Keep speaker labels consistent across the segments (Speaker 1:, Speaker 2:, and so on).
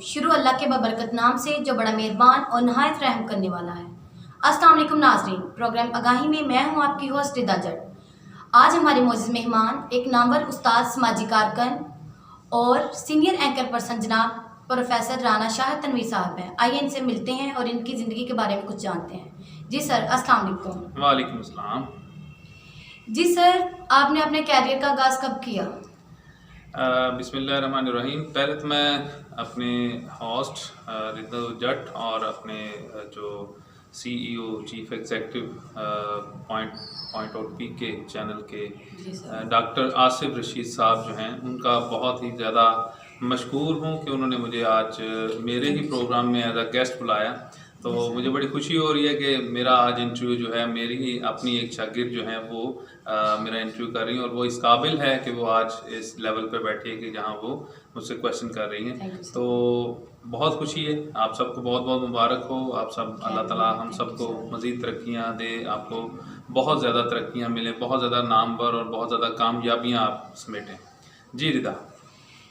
Speaker 1: शुरू अल्लाह के बबरकत नाम से जो बड़ा मेहरबान और नहायत रहम करने वाला है। अस्सलाम वालेकुम नाज़रीन, प्रोग्राम आगाही में मैं हूं आपकी होस्ट रिदा जट। आज हमारे मोअज़्ज़िज़ मेहमान एक नामवर उस्ताद, समाजी कारकन और सीनियर एंकर पर्सन जनाब प्रोफेसर राना शाह तनवीर साहब हैं। आइए इनसे मिलते हैं और इनकी ज़िंदगी के बारे में कुछ जानते हैं। जी सर, अस्सलाम वालेकुम।
Speaker 2: वालेकुम अस्सलाम।
Speaker 1: जी सर, आपने अपने कैरियर का आगाज़ कब किया?
Speaker 2: बिस्मिल्लाहिर्रहमानिर्रहीम। पहले तो मैं अपने होस्ट रिदा जट और अपने जो CEO chief executive point out P के चैनल के डॉक्टर आसिफ रशीद साहब जो हैं, उनका बहुत ही ज़्यादा मशकूर हूँ कि उन्होंने मुझे आज मेरे ही प्रोग्राम में एज अ गेस्ट बुलाया। तो मुझे बड़ी खुशी हो रही है कि मेरा आज इंटरव्यू जो है, मेरी ही अपनी एक शागिर्द जो है वो मेरा इंटरव्यू कर रही हैं और वो इस काबिल है कि वो आज इस लेवल पे बैठी है कि जहाँ वो मुझसे क्वेश्चन कर रही हैं। तो बहुत खुशी है। आप सबको बहुत बहुत मुबारक हो। आप सब, अल्लाह ताला हम सबको मज़ीद तरक्कियाँ दे, आपको बहुत ज़्यादा तरक्कियाँ मिले, बहुत ज़्यादा नामवर और बहुत ज़्यादा कामयाबियाँ आप समेटें। जी रिदा।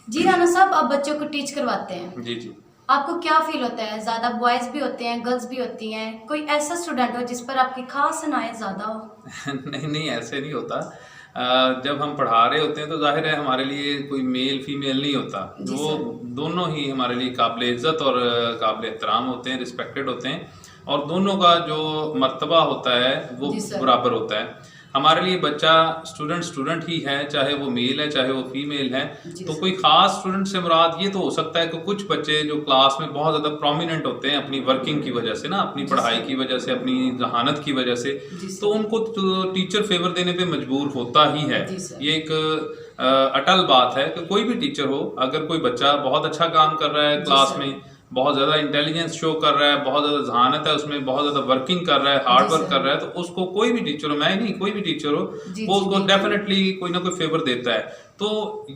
Speaker 1: जी राना साहब, आप बच्चों को टीच करवाते हैं।
Speaker 2: जी जी।
Speaker 1: आपको क्या फील होता है? ज़्यादा बॉयज़ भी होते हैं, गर्ल्स भी होती हैं, कोई ऐसा स्टूडेंट हो जिस पर आपकी खास अनायत ज़्यादा हो?
Speaker 2: नहीं नहीं, ऐसे नहीं होता। जब हम पढ़ा रहे होते हैं तो जाहिर है हमारे लिए कोई मेल फीमेल नहीं होता। वो दोनों ही हमारे लिए काबिल इज़्ज़त और काबिल एहतराम होते हैं, रिस्पेक्टेड होते हैं और दोनों का जो मर्तबा होता है वो बराबर होता है। हमारे लिए बच्चा स्टूडेंट ही है, चाहे वो मेल है चाहे वो फीमेल है। तो कोई ख़ास स्टूडेंट से मुराद ये तो हो सकता है कि कुछ बच्चे जो क्लास में बहुत ज़्यादा प्रोमिनेंट होते हैं अपनी वर्किंग की वजह से ना, अपनी पढ़ाई की वजह से, अपनी जहानत की वजह से, तो उनको तो टीचर फेवर देने पे मजबूर होता ही है। ये एक अटल बात है कि कोई भी टीचर हो, अगर कोई बच्चा बहुत अच्छा काम कर रहा है क्लास में, बहुत ज़्यादा इंटेलिजेंस शो कर रहा है, बहुत ज़्यादा जहानत है उसमें, बहुत ज़्यादा वर्किंग कर रहा है, हार्ड वर्क कर रहा है, तो उसको कोई भी टीचर हो, मैं ही नहीं, कोई भी टीचर हो, वो उसको डेफिनेटली कोई ना कोई फेवर देता है। तो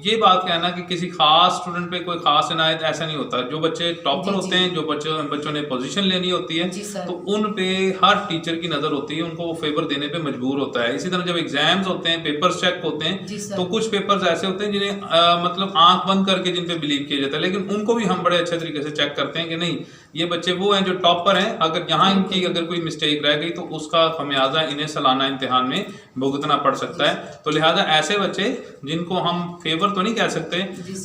Speaker 2: ये बात कहना कि किसी खास स्टूडेंट पे कोई खास इनायत, ऐसा नहीं होता। जो बच्चे टॉपर होते हैं, जो बच्चों ने पोजीशन लेनी होती है, तो उन पे हर टीचर की नज़र होती है, उनको वो फेवर देने पे मजबूर होता है। इसी तरह जब एग्जाम्स होते हैं, पेपर्स चेक होते हैं, तो कुछ पेपर्स ऐसे होते हैं जिन्हें मतलब आंख बंद करके जिन पे बिलीव किया जाता है, लेकिन उनको भी हम बड़े अच्छे तरीके से चेक करते हैं कि नहीं, ये बच्चे वो हैं जो टॉपर हैं। अगर यहाँ इनकी अगर कोई मिस्टेक रह गई तो उसका खमियाजा इन्हें सालाना इम्तिहान में भुगतना पड़ सकता है। तो लिहाजा ऐसे बच्चे जिनको हम फेवर तो नहीं कह सकते,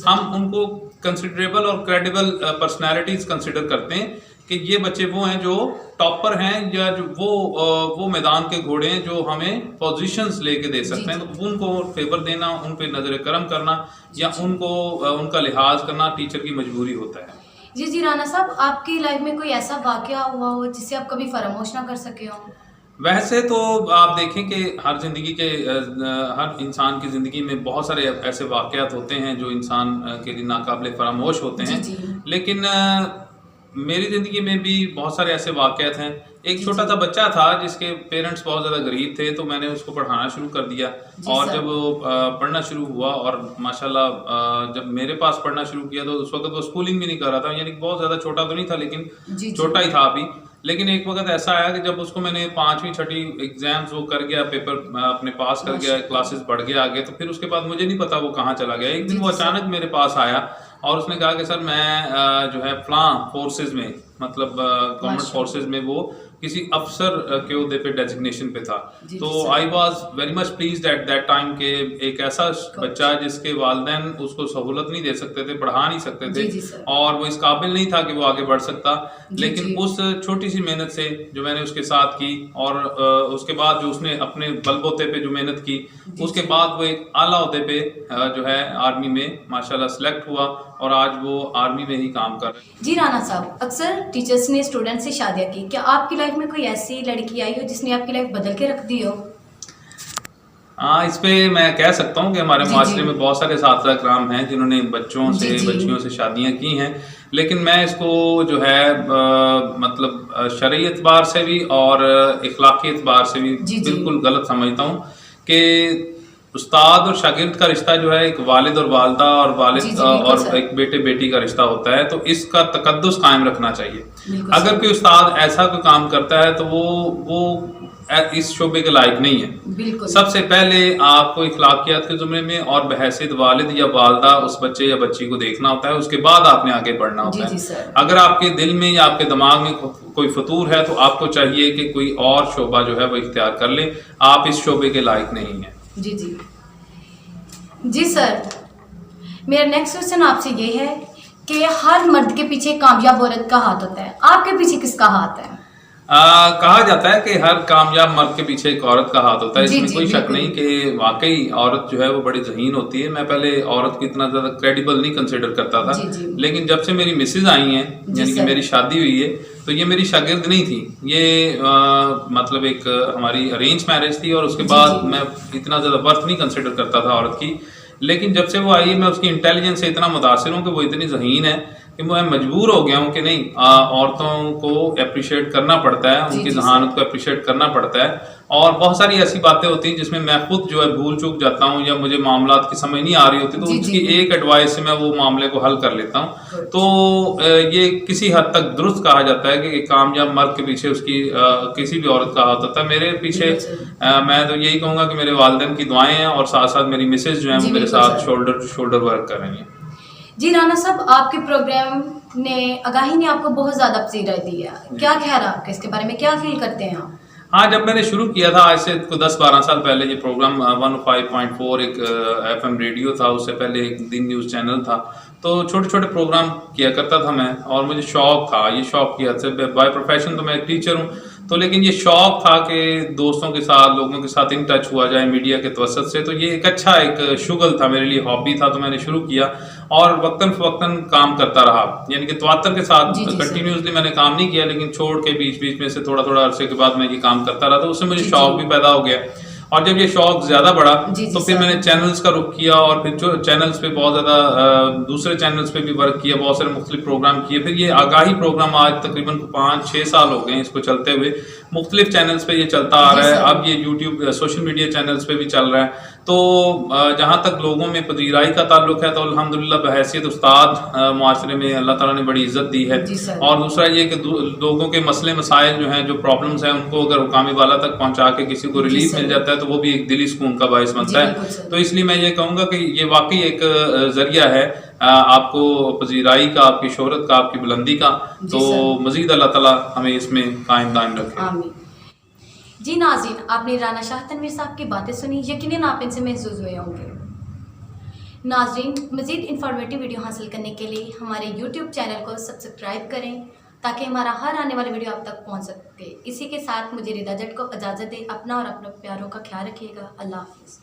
Speaker 2: हम उनको कंसिडरेबल और क्रेडिबल पर्सनैलिटीज कंसिडर करते हैं कि ये बच्चे वो हैं जो टॉपर हैं, या जो वो मैदान के घोड़े हैं जो हमें पोजीशंस लेके दे सकते हैं। तो उनको फेवर देना, उन पे नजर करम करना या उनको उनका लिहाज करना टीचर की मजबूरी होता है।
Speaker 1: जी राना साहब, आपकी लाइफ में कोई ऐसा वाकया हुआ हो जिससे आप कभी फरामोश ना कर सके हो?
Speaker 2: वैसे तो आप देखें कि हर ज़िंदगी के हर इंसान की ज़िंदगी में बहुत सारे ऐसे वाक़यात होते हैं जो इंसान के लिए नाकाबिले फरामोश होते हैं। लेकिन मेरी ज़िंदगी में भी बहुत सारे ऐसे वाक़यात हैं। एक छोटा सा बच्चा था जिसके पेरेंट्स बहुत ज़्यादा गरीब थे, तो मैंने उसको पढ़ाना शुरू कर दिया और जब वो पढ़ना शुरू हुआ और माशाल्लाह जब मेरे पास पढ़ना शुरू किया तो उस वक्त वो स्कूलिंग भी नहीं कर रहा था, यानी बहुत ज़्यादा छोटा तो नहीं था लेकिन छोटा ही था अभी। लेकिन एक वक्त ऐसा आया कि जब उसको मैंने 5वीं 6वीं एग्जाम्स वो कर गया, पेपर अपने पास कर गया, क्लासेस बढ़ गया आगे, तो फिर उसके बाद मुझे नहीं पता वो कहाँ चला गया। एक दिन वो अचानक मेरे पास आया और उसने कहा कि सर मैं जो है फलां फोर्सेज में, मतलब गवर्नमेंट फोर्सेज में वो किसी अफसर के ओहदे पे डेजिग्नेशन पे था। तो I was very much pleased at that time के एक ऐसा बच्चा जिसके वालिदैन उसको सहूलत नहीं दे सकते थे, पढ़ा नहीं सकते थे और वो इस काबिल नहीं था कि वो आगे बढ़ सकता। लेकिन उस छोटी सी मेहनत से जो मैंने उसके साथ की और उसके बाद जो उसने अपने बलबूते पे जो मेहनत की, उसके बाद वो एक आला ओहदे पे जो है आर्मी में माशाल्लाह सेलेक्ट हुआ और आज वो आर्मी में ही काम कर रहे हैं।
Speaker 1: जी राना साहब, अक्सर टीचर्स ने स्टूडेंट से शादियाँ की, क्या आपकी लाइफ में कोई ऐसी लड़की आई हो जिसने आपकी लाइफ बदल के रख दी हो?
Speaker 2: हाँ, इस पे मैं कह सकता हूँ कि हमारे माशरे में बहुत सारे साथी कराम हैं जिन्होंने बच्चों से बच्चियों से शादियाँ की हैं, लेकिन मैं इसको जो है मतलब शरई एतबार से भी और इखलाकी एतबार से भी बिल्कुल गलत समझता हूँ कि उस्ताद और शागिर्द का रिश्ता जो है एक वालिद और वालदा और वालिद और एक बेटे बेटी का रिश्ता होता है, तो इसका तकद्दुस कायम रखना चाहिए। अगर कोई उस्ताद ऐसा कोई काम करता है तो वो इस शोबे के लायक नहीं है।
Speaker 1: बिल्कुल।
Speaker 2: सबसे पहले आपको इखलाकियात के ज़ुमरे में और बहैसियत वालिद या वालदा उस बच्चे या बच्ची को देखना होता है, उसके बाद आपने आगे बढ़ना होता
Speaker 1: जी
Speaker 2: है।
Speaker 1: सर।
Speaker 2: अगर आपके दिल में या आपके दिमाग में कोई फतूर है तो आपको चाहिए कि कोई और शोबा जो है वो इख्तियार कर ले, आप इस शोबे के लायक नहीं हैं।
Speaker 1: जी जी जी सर, मेरा नेक्स्ट क्वेश्चन आपसे ये है कि हर मर्द के पीछे कामयाब औरत का हाथ होता है, आपके पीछे किसका हाथ है?
Speaker 2: कहा जाता है कि हर कामयाब मर्द के पीछे एक औरत का हाथ होता है।
Speaker 1: जी,
Speaker 2: इसमें
Speaker 1: जी,
Speaker 2: कोई शक
Speaker 1: बिल्कुल।
Speaker 2: नहीं कि वाकई औरत जो है वो बड़ी ज़हीन होती है। मैं पहले औरत को इतना ज़्यादा क्रेडिबल नहीं कंसिडर करता था,
Speaker 1: जी, जी।
Speaker 2: लेकिन जब से मेरी मिसेज आई हैं,
Speaker 1: जी,
Speaker 2: यानी कि
Speaker 1: सर।
Speaker 2: मेरी शादी हुई है, तो ये मेरी शागिर्द नहीं थी। ये मतलब एक हमारी अरेंज मैरिज थी और उसके
Speaker 1: जी,
Speaker 2: बाद
Speaker 1: जी।
Speaker 2: मैं इतना ज़्यादा वर्थ नहीं कंसिडर करता था औरत की। लेकिन जब से वो आई है, मैं उसकी इंटेलिजेंस से इतना मुतासिर हूँ कि वो इतनी ज़हीन है कि मैं मजबूर हो गया हूँ कि नहीं, औरतों को अप्रिशिएट करना पड़ता है,
Speaker 1: जी,
Speaker 2: उनकी
Speaker 1: जी,
Speaker 2: जहानत
Speaker 1: सर।
Speaker 2: को अप्रिशिएट करना पड़ता है। और बहुत सारी ऐसी बातें होती हैं जिसमें मैं खुद जो है भूल चूक जाता हूँ या मुझे मामलात की समझ नहीं आ रही होती, तो
Speaker 1: जी,
Speaker 2: उसकी
Speaker 1: जी।
Speaker 2: एक एडवाइस से मैं वो मामले को हल कर लेता हूँ।
Speaker 1: गुड।
Speaker 2: तो ये किसी हद तक दुरुस्त कहा जाता है कि एक कामयाब मर्द के पीछे उसकी किसी भी औरत का हाथ होता है। मेरे पीछे
Speaker 1: बिल्कुल सर।
Speaker 2: मैं तो यही कहूँगा कि मेरे वालिदैन की दुआएं हैं और साथ साथ मेरी मिसेज जो है
Speaker 1: जी,
Speaker 2: वो मेरे
Speaker 1: बिल्कुल
Speaker 2: साथ
Speaker 1: sir.
Speaker 2: Shoulder to shoulder work कर रही हैं।
Speaker 1: जी राना साहब, आपके प्रोग्राम ने आगाही ने आपको बहुत ज़्यादा पसीरा दी है, क्या ख्याल है आपका इसके बारे में, क्या फील करते हैं आप?
Speaker 2: हाँ, जब मैंने शुरू किया था आज से 10-12 साल पहले, ये प्रोग्राम 105.4 एक एफएम रेडियो था, उससे पहले एक दिन न्यूज़ चैनल था। तो छोटे-छोटे प्रोग्राम किया करता था मैं, और मुझे शौक था, ये शौक की हद से बाय प्रोफेशन तो मैं एक टीचर हूँ, तो लेकिन ये शौक था कि दोस्तों के साथ, लोगों के साथ इन टच हुआ जाए मीडिया के तवज्जुह से। तो ये एक अच्छा एक शुगल था मेरे लिए, हॉबी था, तो मैंने शुरू किया और वक्तन-फ़वक्तन काम करता रहा। यानी कि तवत्तर के साथ
Speaker 1: जी, जी, सर।
Speaker 2: कंटिन्यूअसली मैंने काम नहीं किया, लेकिन छोड़ के बीच-बीच में से थोड़ा-थोड़ा अरसे के बाद मैं ये काम करता रहा, तो उससे मुझे
Speaker 1: जी,
Speaker 2: शौक
Speaker 1: जी।
Speaker 2: भी पैदा हो गया। और जब ये शौक ज़्यादा बढ़ा,
Speaker 1: जी, जी,
Speaker 2: तो फिर
Speaker 1: सर।
Speaker 2: मैंने चैनल्स का रुख किया और फिर जो चैनल्स पे बहुत ज़्यादा दूसरे चैनल्स पे भी वर्क किया, बहुत सारे मुख्तलिफ प्रोग्राम किए। फिर ये आगाही प्रोग्राम आज तकरीबन 5-6 साल हो गए हैं इसको चलते हुए। मुख्तलिफ चैनल्स पे ये चलता आ
Speaker 1: जी,
Speaker 2: रहा है,
Speaker 1: सर।
Speaker 2: अब ये यूट्यूब सोशल मीडिया चैनल्स पे भी चल रहा है। तो जहाँ तक लोगों में पजीराई का ताल्लुक है, तो अल्हम्दुलिल्लाह बहैसियत उस्ताद माशरे में अल्लाह ताला ने बड़ी इज़्ज़त दी है।
Speaker 1: जी, सर।
Speaker 2: और दूसरा ये कि लोगों के मसले मसाइल जो हैं, जो प्रॉब्लम्स हैं, उनको अगर हुकामी वाला तक पहुँचा के किसी को
Speaker 1: जी,
Speaker 2: रिलीफ
Speaker 1: सर।
Speaker 2: मिल जाता है, तो वो भी एक दिली सुकून का बाइस
Speaker 1: जी,
Speaker 2: बनता है।
Speaker 1: बिल्कुल सर।
Speaker 2: तो इसलिए मैं ये कहूँगा कि ये वाकई एक ज़रिया है आपको पजीराई का, आपकी शोहरत का, आपकी बुलंदी का।
Speaker 1: जी,
Speaker 2: तो
Speaker 1: सर।
Speaker 2: मज़ीद अल्लाह ताला हमें इसमें कायम दायम रखे।
Speaker 1: आमीन। जी नाज़रीन, आपने राना शाह तनवीर साहब की बातें सुनी, यकीनन आप इनसे महसूस हुए होंगे। नाज़रीन, मज़ीद इंफॉर्मेटिव वीडियो हासिल करने के लिए हमारे यूट्यूब चैनल को सब्सक्राइब करें ताकि हमारा हर आने वाला वीडियो आप तक पहुंच सके। इसी के साथ मुझे रिदा जट को इजाज़त दें। अपना और अपने प्यारों का ख्याल रखिएगा। अल्लाह हाफ़िज़।